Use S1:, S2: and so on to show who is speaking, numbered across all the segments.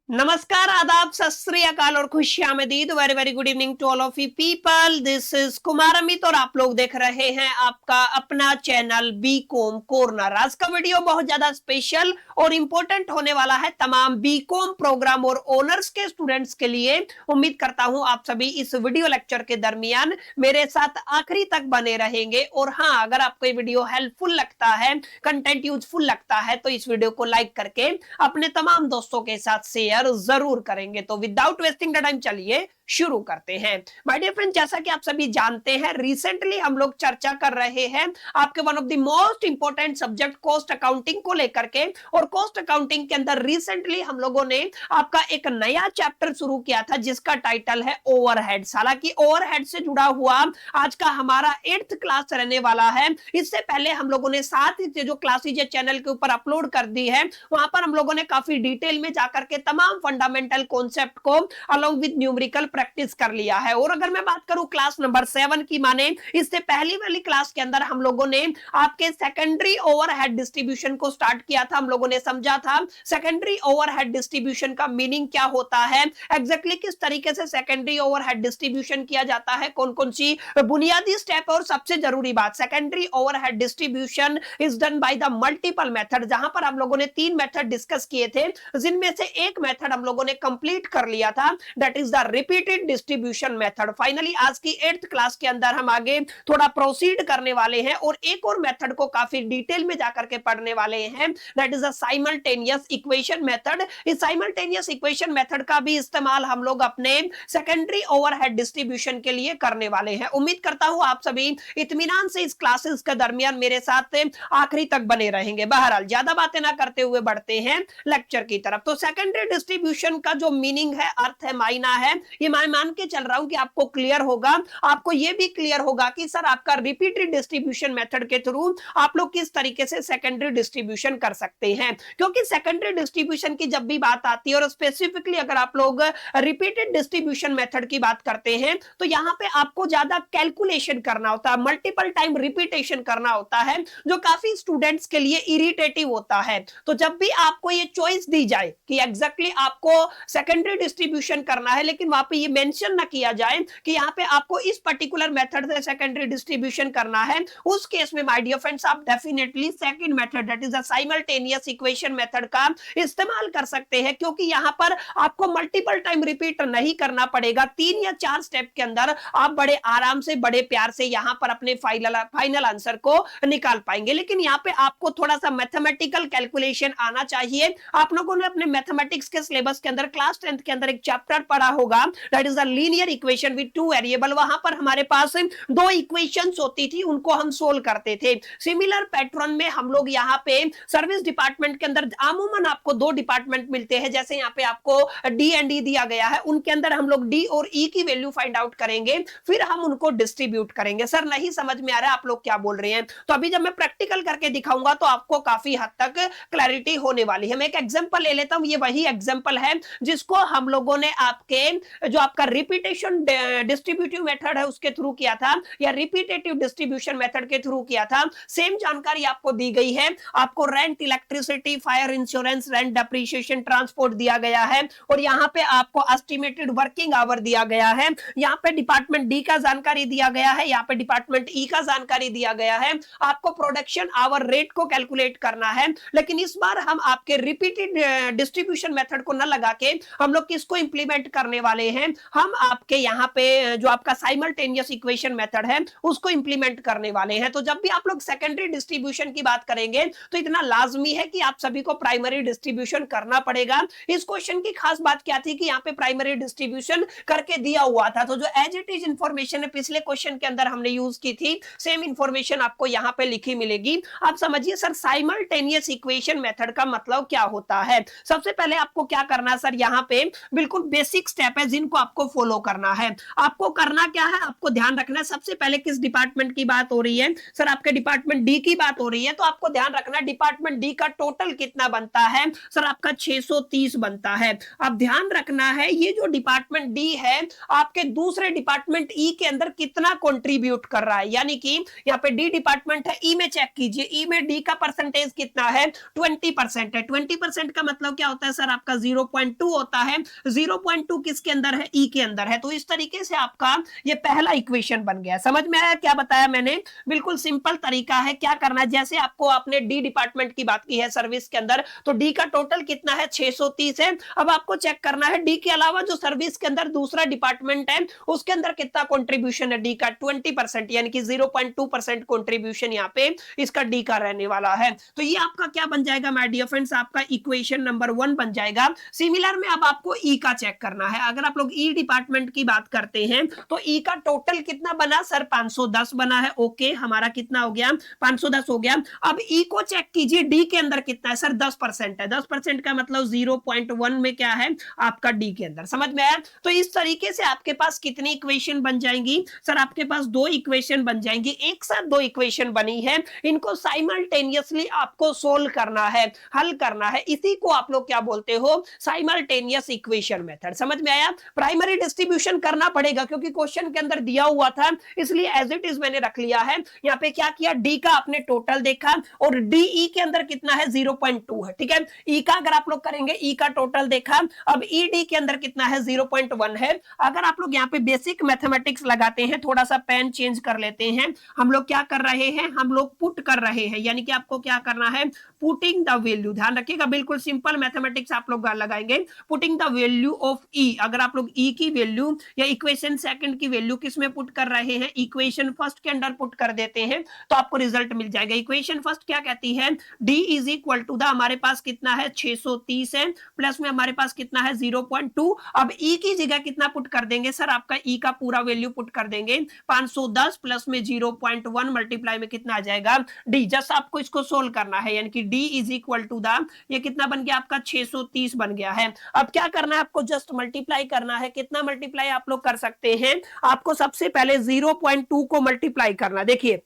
S1: नमस्कार, आदाब, सत श्री अकाल और खुशामदीद। Very very good evening to all of you people. This is Kumar Amit और आप लोग देख रहे हैं आपका अपना चैनल बीकॉम कॉर्नर। आज का वीडियो बहुत ज्यादा स्पेशल और इंपॉर्टेंट होने वाला है तमाम बीकॉम प्रोग्राम और ऑनर्स के स्टूडेंट्स के लिए। उम्मीद करता हूं आप सभी इस वीडियो लेक्चर के दरमियान मेरे साथ आखिरी तक बने रहेंगे। और हाँ, अगर आपको ये वीडियो हेल्पफुल लगता है, कंटेंट यूजफुल लगता है, तो इस वीडियो को लाइक करके अपने तमाम दोस्तों के साथ शेयर जरूर करेंगे। तो विदाउट वेस्टिंग द टाइम चलिए शुरू करते हैं। माय डियर फ्रेंड, जैसा कि आप सभी जानते हैं, रिसेंटली हम लोग चर्चा कर रहे हैं आपके one of the most important subject cost accounting को लेकर के। और कॉस्ट अकाउंटिंग के अंदर रिसेंटली हम लोगों ने आपका एक नया चैप्टर शुरू किया था जिसका टाइटल है ओवरहेड्स। हालांकि ओवरहेड से जुड़ा हुआ आज का हमारा 8th क्लास रहने वाला है। इससे पहले हम लोगों ने 7 जो क्लासेज चैनल के ऊपर अपलोड कर दी है, वहां पर हम लोगों ने काफी डिटेल में जाकर के तमाम फंडामेंटल कॉन्सेप्ट को अलोंग विद न्यूमेरिकल प्रैक्टिस कर लिया है। और अगर मैं बात करूं क्लास नंबर 7 की, माने इससे पहली वाली क्लास के अंदर हम लोगों ने आपके सेकेंडरी ओवरहेड डिस्ट्रीब्यूशन को स्टार्ट किया था। हम लोगों ने समझा था सेकेंडरी ओवरहेड डिस्ट्रीब्यूशन का मीनिंग क्या होता है, एग्जैक्टली किस तरीके से सेकेंडरी ओवरहेड डिस्ट्रीब्यूशन किया जाता है, कौन कौन सी बुनियादी स्टेप। और सबसे जरूरी बात, secondary overhead distribution is done by the multiple method, जहां पर हम लोगों ने 3 मेथड डिस्कस किए थे, जिनमें से एक मेथड हम लोगों ने कंप्लीट कर लिया था, that is the repeated distribution method. Finally आज की 8th क्लास के अंदर हम आगे थोड़ा प्रोसीड करने वाले हैं और एक और मेथड को काफी डिटेल में जाकर के पढ़ने वाले हैं, that is the simultaneous equation method. इस साइमल्टेनियस इक्वेशन मेथड का भी इस्तेमाल हम लोग अपने सेकेंडरी ओवरहेड डिस्ट्रीब्यूशन के लिए करने वाले हैं। उम्मीद करता हूं आप सभी इत्मीनान से इस क्लासेस के दरमियान मेरे साथ आखिरी तक बने रहेंगे। बहरहाल ज्यादा बातें ना करते हुए बढ़ते हैं लेक्चर की तरफ। तो सेकेंडरी डिस्ट्रीब्यूशन का जो मीनिंग है, अर्थ है, मायना है, ये मैं मान के चल रहा हूं कि आपको क्लियर होगा। आपको ये भी क्लियर होगा कि सर आपका रिपीटेड डिस्ट्रीब्यूशन मेथड के थ्रू आप लोग किस तरीके से सेकेंडरी डिस्ट्रीब्यूशन कर सकते हैं। क्योंकि सेकेंडरी डिस्ट्रीब्यूशन की जब भी बात आती है, और स्पेसिफिकली अगर आप लोग रिपीटेड डिस्ट्रीब्यूशन मेथड की बात करते हैं, तो यहां पे आपको ज्यादा कैलकुलेशन करना होता है, मल्टीपल टाइम रिपीटेशन करना होता है, जो काफी स्टूडेंट्स के लिए इरिटेटिव होता है। तो जब भी आपको ये चॉइस दी जाए कि एग्जैक्टली आपको सेकेंडरी डिस्ट्रीब्यूशन करना है, लेकिन वहां पे ये मेंशन ना किया जाए कि यहाँ पे आपको इस पर्टिकुलर मेथड से सेकेंडरी डिस्ट्रीब्यूशन करना है, उस केस में माय डियर फ्रेंड्स आप definitely second method, that is the simultaneous equation method का इस्तेमाल कर सकते हैं। क्योंकि यहाँ पर आपको मल्टीपल टाइम रिपीट नहीं करना पड़ेगा, 3 या 4 स्टेप के अंदर आप बड़े आराम से, बड़े प्यार से यहाँ पर अपने फाइनल आंसर को निकाल पाएंगे। लेकिन यहाँ पे आपको थोड़ा सा मैथमेटिकल कैलकुलेशन आना चाहिए। आप लोगों ने अपने मैथमेटिक्स के सिलेबस के अंदर क्लास 10th के अंदर एक चैप्टर पढ़ा होगा, that is the linear equation with 2 variable. वहां पर हमारे पास 2 इक्वेशंस होती थी, उनको हम सोल्व करते थे। सिमिलर पैटर्न में हम लोग यहाँ पे सर्विस डिपार्टमेंट के अंदर अमूमन आपको 2 डिपार्टमेंट मिलते हैं, जैसे यहाँ पे आपको डी एंड ई दिया गया है, उनके अंदर हम लोग डी और ई की वैल्यू फाइंड आउट करेंगे, फिर हम उनको डिस्ट्रीब्यूट करेंगे। सर नहीं समझ में आ रहा है, आप लोग क्या बोल रहे हैं? तो अभी जब मैं प्रैक्टिकल करके दिखाऊंगा तो आपको काफी हद तक क्लैरिटी होने वाली है। मैं एक एग्जांपल ले लेता हूं, ये वही एग्जांपल है जिसको हम लोगों ने आपके जो आपका रिपीटेशन डिस्ट्रीब्यूटिव मेथड है उसके थ्रू किया था, या रिपीटेटिव डिस्ट्रीब्यूशन मेथड के थ्रू किया था। सेम जानकारी आपको दी गई है। आपको rent, electricity, fire insurance, rent depreciation, transport दिया गया है, और यहाँ पे आपको एस्टिमेटेड वर्किंग आवर दिया गया है। यहाँ पे डिपार्टमेंट डी का जानकारी दिया गया है, यहाँ पे डिपार्टमेंट ई का जानकारी दिया गया है। आपको प्रोडक्शन आवर रेट को कैलकुलेट करना है। लेकिन इस बार हम आपके रिपीटेड डिस्ट्रीब्यूशन मेथड को न लगा के हम लोग किसको इंप्लीमेंट करने वाले हैं, हम आपके यहाँ पे जो आपका साइमल्टेनियस इक्वेशन मेथड है उसको इंप्लीमेंट करने वाले हैं। तो जब भी आप लोग सेकेंडरी डिस्ट्रीब्यूशन की बात करेंगे तो इतना लाजमी है कि आप सभी को प्राइमरी डिस्ट्रीब्यूशन करना पड़ेगा। इस क्वेश्चन की खास बात क्या थी कि यहाँ पे प्राइमरी डिस्ट्रीब्यूशन करके दिया हुआ था, तो जो एज इट इज इंफॉर्मेशन है पिछले क्वेश्चन के अंदर हमने यूज की थी, सेम इंफॉर्मेशन आपको यहाँ पे लिखी मिलेगी। आप समझिए सर साइमल्टेनियस इक्वेशन मेथड का मतलब क्या होता है। सबसे पहले आपको क्या करना है सर, यहाँ पे बिल्कुल बेसिक स्टेप है जिनको आपको फॉलो करना है। आपको करना क्या है, आपको ध्यान रखना है सबसे पहले किस डिपार्टमेंट की बात हो रही है, सर आपके डिपार्टमेंट डी की बात हो रही है, तो आपको ध्यान रखना डिपार्टमेंट डी का टोटल कितना बनता है, सर आपका 630 बनता है। अब ध्यान रखना है ये जो डिपार्टमेंट डी है आपके दूसरे डिपार्टमेंट ई के अंदर कितना कंट्रीब्यूट कर रहा है, यानी कि यहाँ पे डी डिपार्टमेंट है, ई में चेक कीजिए, ई में डी का परसेंटेज कितना है, 20% है। 20% का मतलब क्या होता है सर, आपका 0.2 होता है। 0.2 किसके अंदर है, ई के अंदर है। तो इस तरीके से आपका ये पहला इक्वेशन बन गया। समझ में आया क्या बताया मैंने, बिल्कुल सिंपल तरीका है। क्या करना है, जैसे आपको आपने डी डिपार्टमेंट की बात की है सर्विस के अंदर, तो डी का टोटल कितना है, 630 है। अब आपको चेक करना है डी के अलावा जो सर्विस के अंदर दूसरा डिपार्टमेंट है उसके अंदर कितना कंट्रीब्यूशन है डी का, 20%, यानी कि 0.2% कंट्रीब्यूशन यहाँ पे इसका डी का रहने वाला है। तो ये आपका क्या बन जाएगा माय डियर फ्रेंड्स, आपका इक्वेशन नंबर 1 बन जाएगा। सिमिलर में अब आपको ई का चेक करना है। अगर आप लोग ई डिपार्टमेंट की बात करते हैं तो ई का टोटल कितना बना सर, 510 बना है। ओके, हमारा कितना हो गया, 510 हो गया। अब ई को चेक कीजिए डी के अंदर कितना है सर, 10% है। 10% का मतलब 0.1 में क्या है आपका डी के अंदर। समझ में आया। तो इस तरीके से आपके पास कितनी इक्वेशन बन जाएंगी सर, आपके पास 2 इक्वेशन बन जाएंगी। एक साथ 2 इक्वेशन बनी है, इनको साइमल्टेनियसली आपको सोल्व करना है, हल करना है। इसी को आप लोग क्या बोलते हो, साइमल्टेनियस इक्वेशन मेथड। समझ में आया। प्राइमरी डिस्ट्रीब्यूशन करना पड़ेगा क्योंकि क्वेश्चन के अंदर दिया हुआ था, इसलिए एज इट इज मैंने रख लिया है। यहाँ पे क्या किया, डी का आपने टोटल देखा और डी ई के अंदर कितना है, 0.2 है। ठीक है, ई का अगर आप लोग करेंगे, ई का टोटल देखा। अब ई डी के अंदर कितना है, 0.1 है। अगर आप लोग यहाँ पे बेसिक मैथमेटिक्स लगाते हैं, थोड़ा सा पेन चेंज कर लेते हैं, हम लोग क्या कर रहे हैं, हम लोग पुट कर रहे हैं, यानी कि आपको क्या करना है, पुटिंग द वैल्यू। ध्यान रखिएगा, बिल्कुल सिंपल मैथमेटिक्स आप लोग लगाएंगे। पुटिंग द वैल्यू ऑफ ई, अगर आप लोग ई की वैल्यू या इक्वेशन सेकंड की वैल्यू किस में पुट कर रहे हैं, इक्वेशन फर्स्ट के अंदर पुट कर देते हैं तो आपको रिजल्ट मिल जाएगा। इक्वेशन फर्स्ट क्या कहती है, D is equal to the, हमारे पास कितना है, 630 है, प्लस में हमारे पास कितना है, 0.2। अब ई की जगह कितना पुट कर देंगे सर, आपका ई का पूरा वैल्यू पुट कर देंगे, 510 प्लस में 0.1 मल्टीप्लाई में कितना आ जाएगा, डी। जस्ट आपको इसको सोल्व करना है, यानी कि D is equal to the, ये कितना बन गया आपका, 630 बन गया है। अब क्या करना है, आपको जस्ट मल्टीप्लाई करना है। कितना मल्टीप्लाई आप लोग कर सकते हैं, आपको सबसे पहले 0.2 को मल्टीप्लाई करना। देखिए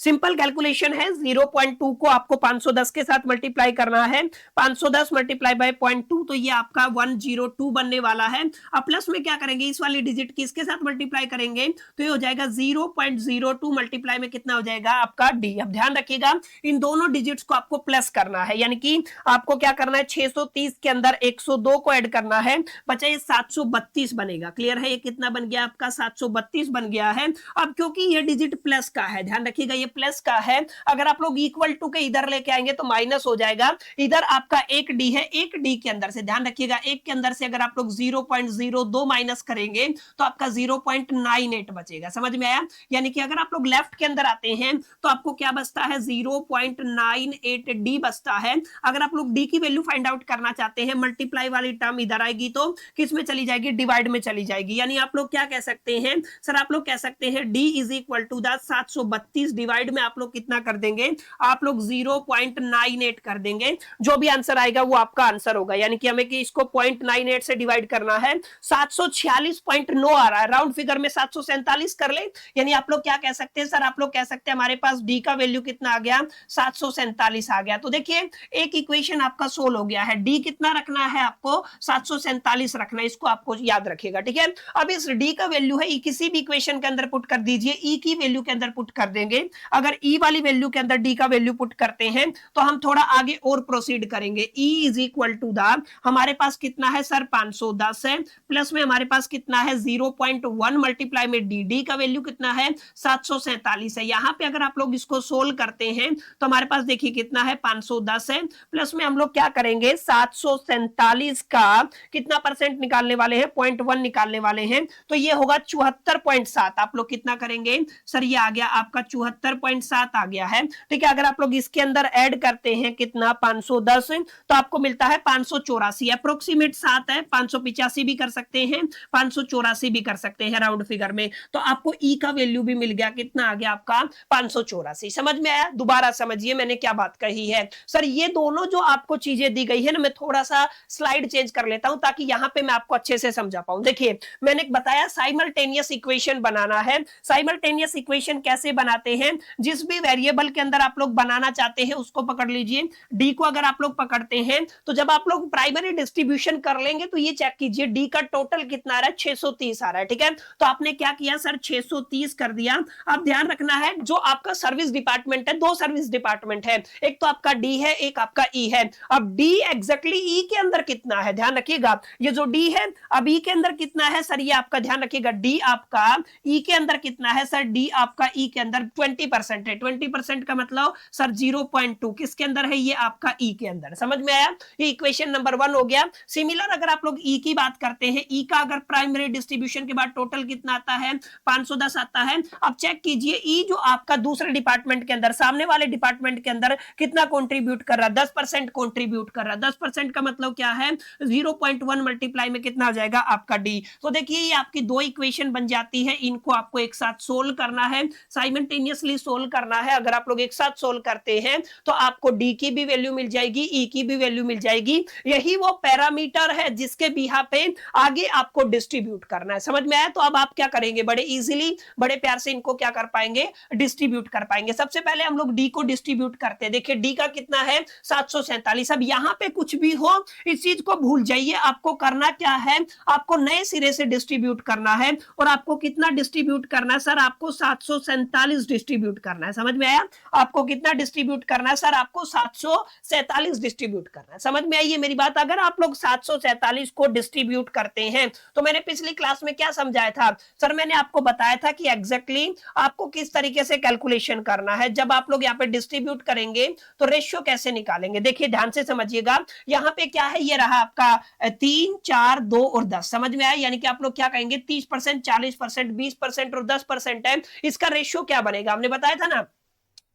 S1: सिंपल कैलकुलेशन है, 0.2 को आपको 510 के साथ मल्टीप्लाई करना है। 510 मल्टीप्लाई बाय 0.2, तो ये आपका 102 बनने वाला है। अब प्लस में क्या करेंगे, इस वाली डिजिट किसके साथ मल्टीप्लाई करेंगे, तो ये हो जाएगा 0.02 मल्टीप्लाई में कितना हो जाएगा आपका डी। अब ध्यान रखिएगा, इन दोनों डिजिट्स को आपको प्लस करना है, यानी कि आपको क्या करना है, 630 के अंदर 102 को ऐड करना है, बचा ये 732 बनेगा। क्लियर है, ये कितना बन गया आपका, 732 बन गया है। अब क्योंकि ये डिजिट प्लस का है, ध्यान रखिएगा ये प्लस का है, अगर आप लोग इक्वल टू के इधर लेके आएंगे तो माइनस हो जाएगा। इधर आपका एक डी है, एक डी के अंदर से, ध्यान रखिएगा, एक के अंदर से अगर आप लोग 0.02 माइनस करेंगे तो आपका 0.98 बचेगा। समझ में आया। यानी कि अगर आप लोग लेफ्ट के अंदर आते हैं तो आपको क्या बचता है, 0.98 डी बचता है। अगर आप लोग डी की वैल्यू फाइंड आउट करना चाहते हैं, मल्टीप्लाई वाली टर्म इधर आएगी तो किस में चली जाएगी, डिवाइड में चली जाएगी। यानी आप लोग क्या कह सकते हैं सर, आप लोग कह सकते हैं D is equal to the 732 divide में आप लोग कितना कर देंगे, आप लोग 0.98 कर देंगे। जो भी आंसर आएगा वो आपका आंसर होगा। यानी कि हमें कि इसको 0.98 से डिवाइड करना है, 746.9 आ रहा है, राउंड फिगर में 747 कर ले। यानी आप लोग क्या कह सकते हैं सर, आप लोग कह सकते हैं हमारे पास डी का वैल्यू कितना आ गया, 747 आ गया। तो देखिए एक इक्वेशन आपका सोल्व हो गया है। डी कितना रखना है आपको, 747 रखना है, इसको आपको याद रखिएगा। ठीक है, अब इस डी का वैल्यू है, किसी भी इक्वेशन के अंदर पुट कर दीजिए, ई की वैल्यू के अंदर पुट कर देंगे। अगर ई वाली वैल्यू के अंदर डी का वैल्यू पुट करते हैं तो हम थोड़ा आगे और प्रोसीड करेंगे। E is equal to the, हमारे पास कितना है सर, 510 है, प्लस में हमारे पास कितना है, 0.1 मल्टीप्लाई में डी, डी का वैल्यू कितना है, 747 है। यहां पे अगर आप लोग इसको सोल्व करते हैं तो हमारे पास देखिए कितना है, 510 है, प्लस में हम लोग क्या करेंगे, 747 का कितना परसेंट निकालने वाले हैं, 0.1 निकालने वाले हैं, तो ये होगा 74.7। आप लोग कितना करेंगे सर, ये आ गया आपका 74 75.7 आ गया है। ठीक है, अगर आप लोग इसके अंदर ऐड करते हैं कितना 510 तो आपको मिलता है 584, अप्रोक्सीमेट 7 है, 585 भी कर सकते हैं, 584 भी कर सकते हैं राउंड फिगर में। तो आपको ई का वैल्यू भी मिल गया, कितना आ गया आपका 584। समझ में आया? दोबारा समझिए मैंने क्या बात कही है। सर ये दोनों जो आपको चीजें दी गई है ना, मैं थोड़ा सा स्लाइड चेंज कर लेता हूं ताकि यहां पे मैं आपको अच्छे से समझा पाऊं। देखिए मैंने बताया साइमल्टेनियस इक्वेशन बनाना है। साइमल्टेनियस इक्वेशन कैसे बनाते हैं? जिस भी वेरिएबल के अंदर आप लोग बनाना चाहते हैं उसको पकड़ लीजिए। डी को अगर आप लोग पकड़ते हैं तो जब आप लोग प्राइमरी डिस्ट्रीब्यूशन कर लेंगे तो ये चेक कीजिए डी का टोटल कितना आ रहा है, 630 आ रहा है। ठीक है, तो आपने क्या किया सर, 630 कर दिया। अब ध्यान रखना है जो आपका सर्विस डिपार्टमेंट है, दो सर्विस डिपार्टमेंट है, एक तो आपका डी है, एक आपका ई है। अब डी एग्जैक्टली ई के अंदर कितना है ध्यान रखिएगा, ये जो डी है अब ई के अंदर कितना है सर, ये आपका ध्यान रखिएगा डी आपका ई के अंदर कितना है सर, डी आपका ई के अंदर 20% है। 20% का मतलब सर 0.2 किसके अंदर है, ये आपका ई के अंदर। समझ में आया? ये इक्वेशन नंबर 1 हो गया। सिमिलर अगर आप लोग ई की बात करते हैं, ई का अगर प्राइमरी डिस्ट्रीब्यूशन के बाद टोटल कितना आता है, 510 आता है। अब चेक कीजिए ई जो आपका दूसरे डिपार्टमेंट के अंदर, सामने वाले डिपार्टमेंट के अंदर कितना कंट्रीब्यूट कर रहा है, 10% कंट्रीब्यूट कर रहा है। 10% का मतलब क्या है, 0.1 मल्टीप्लाई में कितना आ जाएगा आपका डी। तो देखिए ये आपकी दो इक्वेशन बन जाती है, इनको आपको एक साथ सोल्व करना है, साइमल्टेनियसली सोल्व करना है। अगर आप लोग एक साथ सोल्व करते हैं तो आपको डी की भी वैल्यू मिल जाएगी, ई की भी वैल्यू मिल जाएगी। यही वो पैरामीटर है जिसके बिहा पे आगे आपको डिस्ट्रीब्यूट करना है। समझ में आया? तो अब आप क्या करेंगे, बड़े इजीली बड़े प्यार से इनको क्या कर पाएंगे, डिस्ट्रीब्यूट कर पाएंगे। सबसे पहले हम लोग डी को डिस्ट्रीब्यूट करते हैं। देखिए डी का कितना है 747। अब यहां पे कुछ भी हो इस चीज को भूल जाइए, आपको करना क्या है, आपको नए सिरे से डिस्ट्रीब्यूट करना है। और आपको कितना डिस्ट्रीब्यूट करना है सर, आपको 747 डिस्ट्रीब्यूट करना है। समझ में आया? आपको कितना डिस्ट्रीब्यूट करना है सर, आपको 747 डिस्ट्रीब्यूट करना है। समझ में आई है मेरी बात? अगर आप लोग 747 को डिस्ट्रीब्यूट करते हैं तो मैंने पिछली क्लास में क्या समझाया था सर, मैंने आपको बताया था कि एग्जैक्टली आपको किस तरीके से कैलकुलेशन करना है। जब आप लोग यहाँ पे डिस्ट्रीब्यूट करेंगे तो रेशियो कैसे निकालेंगे, देखिए ध्यान से समझिएगा। यहाँ पे क्या है, ये रहा आपका 3, 4, 2 और 10। समझ में आया? यानी कि आप लोग क्या कहेंगे, 30%, 40%, 20% और 10% है। इसका रेशियो क्या बनेगा, हमने बताया था ना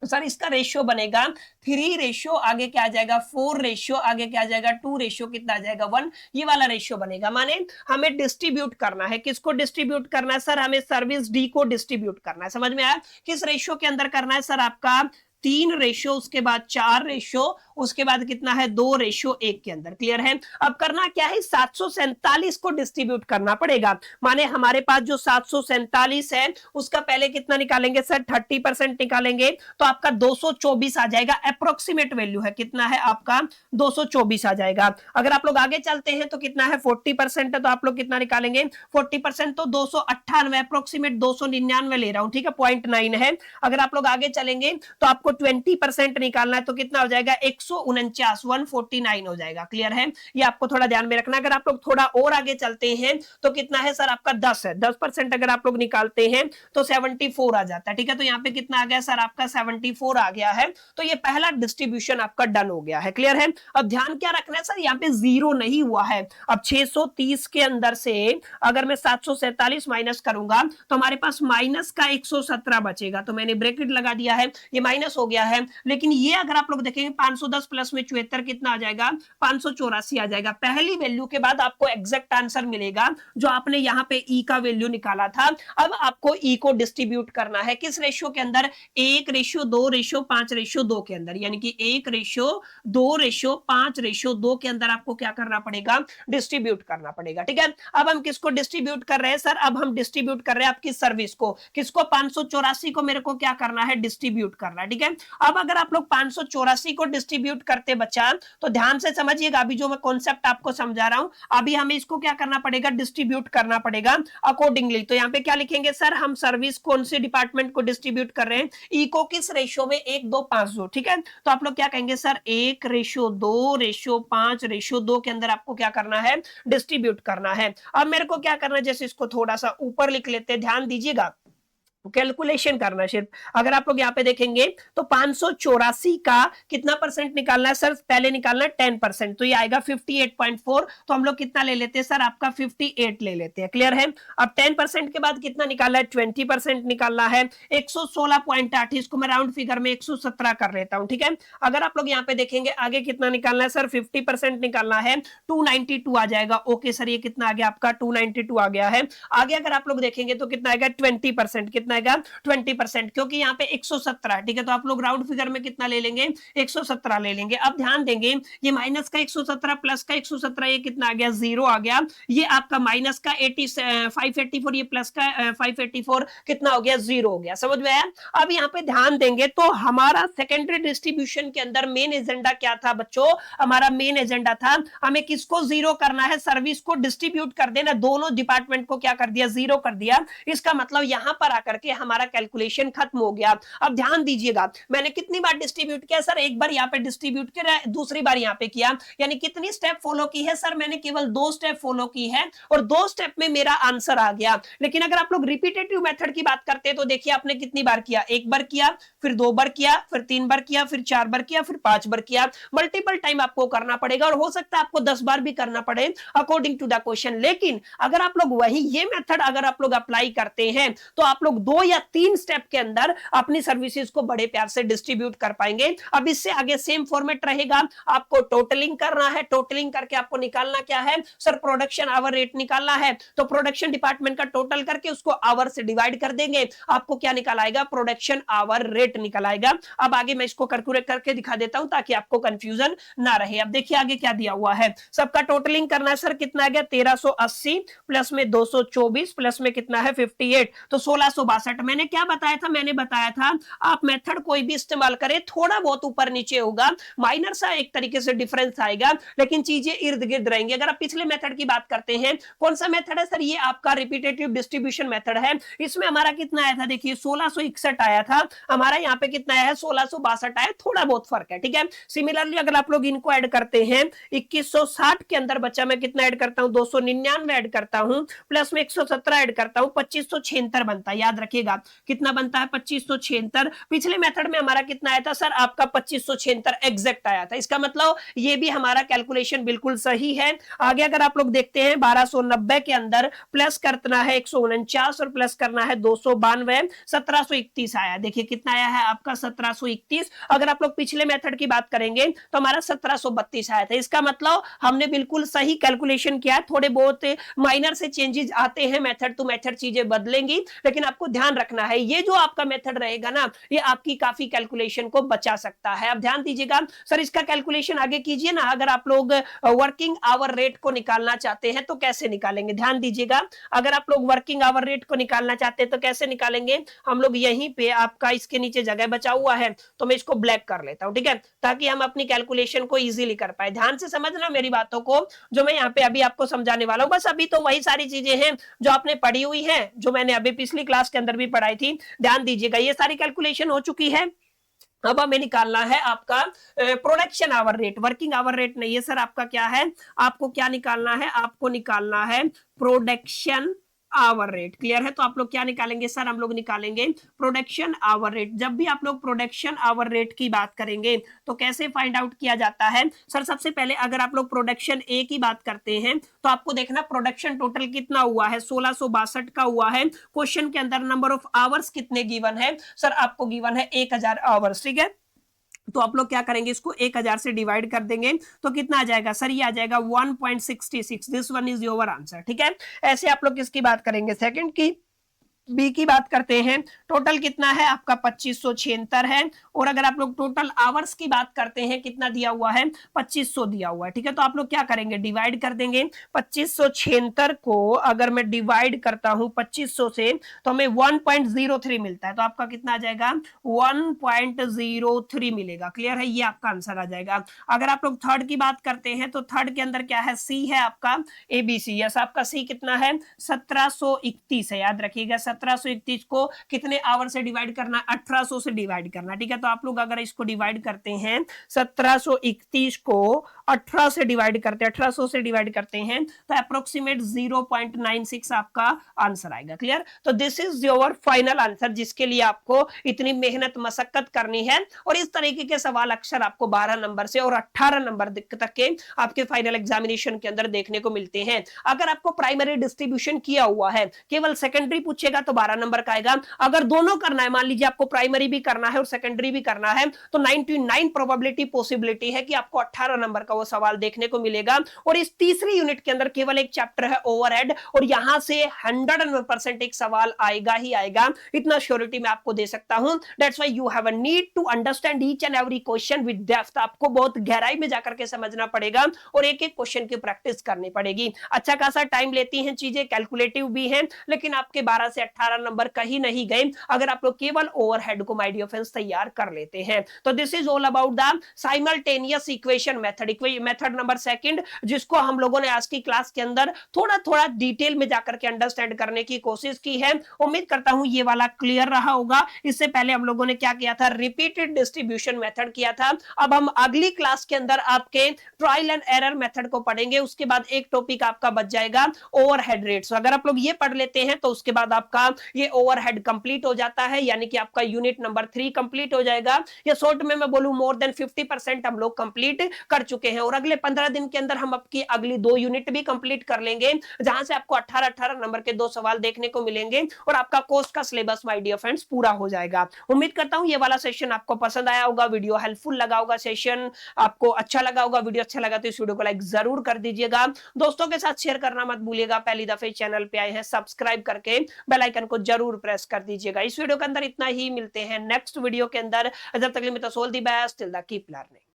S1: सर, इसका रेशियो बनेगा 3 रेशियो, आगे क्या आ जाएगा 4 रेशियो, आगे क्या आ जाएगा 2 रेशियो, कितना आ जाएगा 1। ये वाला रेशियो बनेगा। माने हमें डिस्ट्रीब्यूट करना है, किसको डिस्ट्रीब्यूट करना है सर, हमें सर्विस डी को डिस्ट्रीब्यूट करना है। समझ में आया? किस रेशियो के अंदर करना है सर, आपका 3 रेशियो, उसके बाद 4 रेशियो, उसके बाद कितना है 2 रेशियो 1 के अंदर। क्लियर है? अब करना क्या है, 747 को डिस्ट्रीब्यूट करना पड़ेगा। माने हमारे पास जो 747 है उसका पहले कितना निकालेंगे सर, 30% निकालेंगे तो आपका 224 आ जाएगा। अप्रोक्सीमेट वैल्यू है, कितना है आपका 224 आ जाएगा। अगर आप लोग आगे चलते हैं तो कितना है 40% है, तो आप लोग कितना निकालेंगे 40% तो 298, अप्रोक्सीमेट 299 ले रहा हूं। ठीक है, 0.9 है। अगर आप लोग आगे चलेंगे तो आपको 20% निकालना है तो कितना हो जाएगा 149, 149 हो जाएगा। क्लियर है? ये आपको थोड़ा ध्यान में रखना। अगर आप लोग थोड़ा और आगे चलते हैं तो कितना है सर, आपका 10 है। 10% अगर आप लोग निकालते हैं तो 74 आ जाता है। ठीक है, तो यहाँ पे कितना आ गया सर, आपका 74 आ गया है। तो ये पहला डिस्ट्रीब्यूशन आपका डन हो गया है। क्लियर है? अब ध्यान क्या रखना है सर, यहाँ पे जीरो नहीं हुआ है। अब 630 के अंदर से अगर मैं 747 माइनस करूंगा तो हमारे पास माइनस का 117 बचेगा। तो मैंने ब्रैकेट लगा दिया है, ये माइनस हो गया है। लेकिन ये अगर आप लोग देखेंगे 510 प्लस में 74 कितना आ जाएगा, 584 आ जाएगा। पहली वैल्यू के बाद आपको एग्जैक्ट आंसर मिलेगा जो आपने यहाँ पे ई का वैल्यू निकाला था। अब आपको ई को डिस्ट्रीब्यूट करना है किस रेशियो के अंदर, 1 रेशियो 2 रेशियो 5 रेशियो 2 के अंदर। यानी कि 1 रेशियो 2 रेशियो 5 रेशियो 2 के अंदर आपको क्या करना पड़ेगा, डिस्ट्रीब्यूट करना पड़ेगा। ठीक है, अब हम किसको डिस्ट्रीब्यूट कर रहे हैं सर, अब हम डिस्ट्रीब्यूट कर रहे हैं आपकी सर्विस को। किसको, 584 को मेरे को क्या करना है, डिस्ट्रीब्यूट करना है। ठीक है, अब अगर आप लोग 584 को डिस्ट्रीब्यूट करते बच्चा तो ध्यान से समझिएगा, अभी जो मैं कॉन्सेप्ट आपको समझा रहा हूं अभी हमें इसको क्या करना पड़ेगा, डिस्ट्रीब्यूट करना पड़ेगा अकॉर्डिंगली। तो यहाँ पे क्या लिखेंगे सर, हम सर्विस कौन से डिपार्टमेंट को डिस्ट्रीब्यूट कर रहे हैं, ई को किस रेशियो में, 1 2 5 2। ठीक है, तो आप लोग क्या कहेंगे सर, 1 रेशियो 2 रेशियो 5 रेशियो 2 के अंदर आपको क्या करना है, डिस्ट्रीब्यूट करना है। अब मेरे को क्या करना है, जैसे इसको थोड़ा सा ऊपर लिख लेते हैं, ध्यान दीजिएगा। कैलकुलेशन करना सिर्फ। अगर आप लोग यहाँ पे देखेंगे तो 584 का कितना परसेंट निकालना है सर, पहले निकालना है 10%, तो ये आएगा 58.4, तो हम लोग कितना ले लेते हैं सर, आपका 58 ले लेते हैं। क्लियर है। अब 10% के बाद कितना निकालना है, 20% निकालना है, 116.8, इसको मैं राउंड फिगर में 117 कर लेता हूं। ठीक है। अगर आप लोग यहाँ पे देखेंगे आगे कितना निकालना है सर, 50% निकालना है, 292 आ जाएगा। ओके सर, ये कितना आ गया आपका, 292 आ गया है। आगे अगर आप लोग देखेंगे तो कितना आएगा, 20%, कितना आएगा 20%, क्योंकि यहाँ पे 117। ठीक है, तो आप लोग राउंड फिगर में कितना ले लेंगे, 117 ले लेंगे। अब ध्यान देंगे ये माइनस का 117 प्लस का 117, ये कितना आ गया, 0 आ गया। ये आपका माइनस का 584, ये प्लस का 584 कितना हो गया, 0 हो गया। समझ में आया। अब यहाँ पे ध्यान देंगे तो हमारा सेकेंडरी डिस्ट्रीब्यूशन के अंदर मेन एजेंडा क्या था बच्चों, हमारा मेन एजेंडा था हमें किसको 0 करना है, सर्विस को डिस्ट्रीब्यूट कर देना, दोनों डिपार्टमेंट को क्या कर दिया, 0 कर दिया। इसका मतलब यहां पर आकर के हमारा कैलकुलेशन खत्म हो गया। अब ध्यान दीजिएगा, मैंने कितनी बार डिस्ट्रीब्यूट किया सर, एक बार यहाँ पे डिस्ट्रीब्यूट किया, दूसरी बार यहाँ पे किया, यानी कितनी स्टेप फॉलो की है सर, मैंने केवल 2 स्टेप फॉलो की है और 2 स्टेप में मेरा आंसर आ गया। लेकिन अगर आप लोग रिपीटेटिव मेथड की बात करते हैं तो देखिए आपने कितनी बार किया, एक बार किया, फिर 2 बार किया, फिर 3 बार किया, फिर 4 बार किया, फिर 5 बार किया। मल्टीपल टाइम आपको करना पड़ेगा और हो सकता है आपको 10 बार भी करना पड़े अकॉर्डिंग टू द क्वेश्चन। लेकिन अगर आप लोग वही ये मेथड अगर आप लोग अप्लाई करते हैं तो आप लोग 2 या 3 स्टेप के अंदर अपनी सर्विसेज को बड़े प्यार से डिस्ट्रीब्यूट कर पाएंगे। अब इससे आगे सेम फॉर्मेट रहेगा, आपको टोटलिंग करना है, टोटलिंग करके आपको निकालना क्या है सर, प्रोडक्शन आवर रेट निकालना है। तो प्रोडक्शन डिपार्टमेंट का टोटल करके उसको आवर से डिवाइड कर देंगे, आपको क्या निकल आएगा, प्रोडक्शन आवर रेट निकल आएगा। अब आगे मैं इसको कैलकुलेट करके दिखा देता हूं ताकि आपको कंफ्यूजन ना रहे। अब देखिए आगे क्या दिया हुआ है, सबका टोटलिंग करना है सर, कितना आ गया 1380 प्लस में 224 प्लस में कितना है 58, तो 1662। मैंने क्या बताया था, मैंने बताया था आप मेथड कोई भी इस्तेमाल करें थोड़ा बहुत ऊपर नीचे होगा, माइनर सा एक तरीके से डिफरेंस आएगा, लेकिन चीजें इर्द गिर्द रहेंगी। अगर आप पिछले मेथड की बात करते हैं, कौन सा मेथड है सर, ये आपका रिपीटेटिव डिस्ट्रीब्यूशन मेथड है। इसमें हमारा कितना आया था, देखिए 1661 आया था, हमारा यहाँ पे कितना आया है 1662 आया, थोड़ा बहुत फर्क है। ठीक है। सिमिलरली अगर आप लोग इनको ऐड करते हैं, 2160 के अंदर बच्चा मैं कितना ऐड करता हूं, 299 ऐड करता हूं, प्लस में 117 ऐड करता हूं, 2576 बनता है। याद रखिएगा कितना बनता है, 2576। पिछले मेथड में हमारा कितना आया था सर, आपका 2576 एग्जैक्ट आया था। इसका मतलब ये भी हमारा कैलकुलेशन बिल्कुल सही है। आगे अगर आप लोग देखते हैं 1290 के अंदर प्लस करना है 149 और प्लस करना है 292, 1731 आया। देखिए कितना आया है आपका 1731। अगर आप लोग पिछले मेथड की बात करेंगे तो हमारा 1732 आया था। इसका मतलब हमने बिल्कुल सही कैलकुलेशन किया। थोड़े बहुत माइनर से चेंजेस आते हैं, मेथड टू मेथड चीजें बदलेंगी, लेकिन आपको ध्यान रखना है ये जो आपका मेथड रहेगा ना, ये आपकी काफी कैलकुलेशन को बचा सकता है। अब ध्यान दीजिएगा सर, इसका कैलकुलेशन आगे कीजिए ना। अगर आप लोग वर्किंग आवर रेट को निकालना चाहते हैं तो कैसे निकालेंगे, ध्यान दीजिएगा। अगर आप लोग वर्किंग आवर रेट को निकालना चाहते हैं तो कैसे निकालेंगे, हम लोग यहीं पे आपका इसके नीचे जगह बचा हुआ है तो मैं इसको ब्लैक कर लेता हूं, ठीक है, ताकि हम अपनी कैलकुलेशन को इजीली कर पाए। ध्यान से समझना मेरी बातों को, जो मैं यहाँ पे अभी आपको समझाने वाला हूं। बस अभी तो वही सारी चीजें हैं जो आपने पढ़ी हुई हैं, जो मैंने अभी पिछली क्लास के अंदर भी पढ़ाई थी। ध्यान दीजिएगा, ये सारी कैलकुलेशन हो चुकी है। अब हमें निकालना है आपका production hour rate, working hour rate नहीं है सर, आपका क्या है, आपको क्या निकालना है, आपको निकालना है प्रोडक्शन आवर रेट। क्लियर है। तो आप लोग क्या निकालेंगे सर, हम लोग निकालेंगे प्रोडक्शन आवर रेट। जब भी आप लोग प्रोडक्शन आवर रेट की बात करेंगे तो कैसे फाइंड आउट किया जाता है सर, सबसे पहले अगर आप लोग प्रोडक्शन ए की बात करते हैं तो आपको देखना प्रोडक्शन टोटल कितना हुआ है, 1662 का हुआ है। क्वेश्चन के अंदर नंबर ऑफ आवर्स कितने गिवन है सर, आपको गिवन है 1000 आवर्स। ठीक है। तो आप लोग क्या करेंगे, इसको 1000 से डिवाइड कर देंगे तो कितना आ जाएगा सर, ये आ जाएगा 1.66। This one is your answer. ठीक है। ऐसे आप लोग किसकी बात करेंगे, सेकंड की। बी की बात करते हैं, टोटल कितना है आपका 2576 है। और अगर आप लोग टोटल आवर्स की बात करते हैं, कितना दिया हुआ है 2500 दिया हुआ है। ठीक है। तो आप लोग क्या करेंगे, डिवाइड कर देंगे। 2576 को अगर मैं डिवाइड करता हूं 2500 से तो हमें 1.03 मिलता है। तो आपका कितना आ जाएगा 1.03 मिलेगा। क्लियर है, ये आपका आंसर आ जाएगा। अगर आप लोग थर्ड की बात करते हैं तो थर्ड के अंदर क्या है, सी है आपका एबीसी। यस, आपका सी कितना है 1731 है। याद रखिएगा 1731 को कितने आवर से डिवाइड करना है, 1800 से डिवाइड करना। ठीक है। तो आप लोग अगर इसको डिवाइड करते हैं 1731 को 18 से डिवाइड करते हैं, 1800 से डिवाइड करते हैं तो अप्रोक्सीमेट 0.96 आपका आंसर आएगा। क्लियर? तो this is your final answer जिसके लिए आपको इतनी मेहनत मशक्कत करनी है। और इस तरीके के सवाल अक्सर आपको 12 नंबर से और 18 नंबर तक के आपके फाइनल एग्जामिनेशन के अंदर देखने को मिलते हैं। अगर आपको प्राइमरी डिस्ट्रीब्यूशन किया हुआ है, केवल सेकेंडरी पूछेगा तो 12 नंबर का आएगा। अगर दोनों करना है, मान लीजिए आपको प्राइमरी भी करना है और सेकेंडरी भी करना है, तो 99 प्रोबेबिलिटी पॉसिबिलिटी है कि आपको 18 नंबर का वो सवाल देखने को मिलेगा। और इस तीसरी यूनिट के अंदर केवल एक चैप्टर है ओवरहेड, और यहां से 100% एक सवाल आएगा ही आएगा, इतना श्योरिटी मैं आपको दे सकता हूं। That's why you have a need to understand each and every question with depth. आपको बहुत गहराई में जाकर के समझना पड़ेगा और एक एक क्वेश्चन की प्रैक्टिस करनी पड़ेगी। अच्छा खासा टाइम लेती हैं चीजें, कैलकुलेटिव भी हैं, लेकिन आपके 12 से 18 नंबर कहीं नहीं गए अगर आप लोग केवल ओवरहेड को माय डियर फ्रेंड्स तैयार कर लेते हैं। तो this is all about the simultaneous equation method, method number second, जिसको हम लोगों ने आज की क्लास के अंदर थोड़ा थोड़ा डिटेल में जाकर के अंडरस्टैंड करने की कोशिश की है। उम्मीद करता हूं ये वाला क्लियर रहा होगा। इससे पहले हम लोगों ने क्या किया था, रिपीटेड डिस्ट्रीब्यूशन मेथड किया था। अब हम अगली क्लास के अंदर आपके ट्रायल एंड एरर मेथड को पढ़ेंगे। उसके बाद एक टॉपिक आपका बच जाएगा ओवरहेड रेट्स। अगर आप लोग ये पढ़ लेते हैं तो उसके बाद आपका ये ओवरहेड कंप्लीट हो जाता है, यानी कि आपका यूनिट नंबर 3 कंप्लीट हो जाएगा। या शॉर्ट में मैं बोलूं मोर देन 50% हम लोग कंप्लीट कर चुके हैं। और अगले 15 दिन के अंदर हम आपकी अगली 2 यूनिट भी कंप्लीट कर लेंगे, जहां से आपको 18-18 नंबर के 2 सवाल देखने को मिलेंगे और आपका कोर्स का सिलेबस माय डियर फ्रेंड्स पूरा हो जाएगा। उम्मीद करता हूं ये वाला सेशन आपको पसंद आया होगा, वीडियो हेल्पफुल लगा होगा, सेशन आपको अच्छा लगा होगा। वीडियो अच्छा लगा तो इस वीडियो को लाइक जरूर कर दीजिएगा, दोस्तों के साथ शेयर करना मत भूलिएगा। पहली दफे चैनल पे आए हैं, सब्सक्राइब करके बेल आइकन को जरूर प्रेस कर दीजिएगा। इस वीडियो के अंदर इतना ही, मिलते हैं नेक्स्ट वीडियो के अंदर। जब तक के लिए तो all the best, till the keep learning.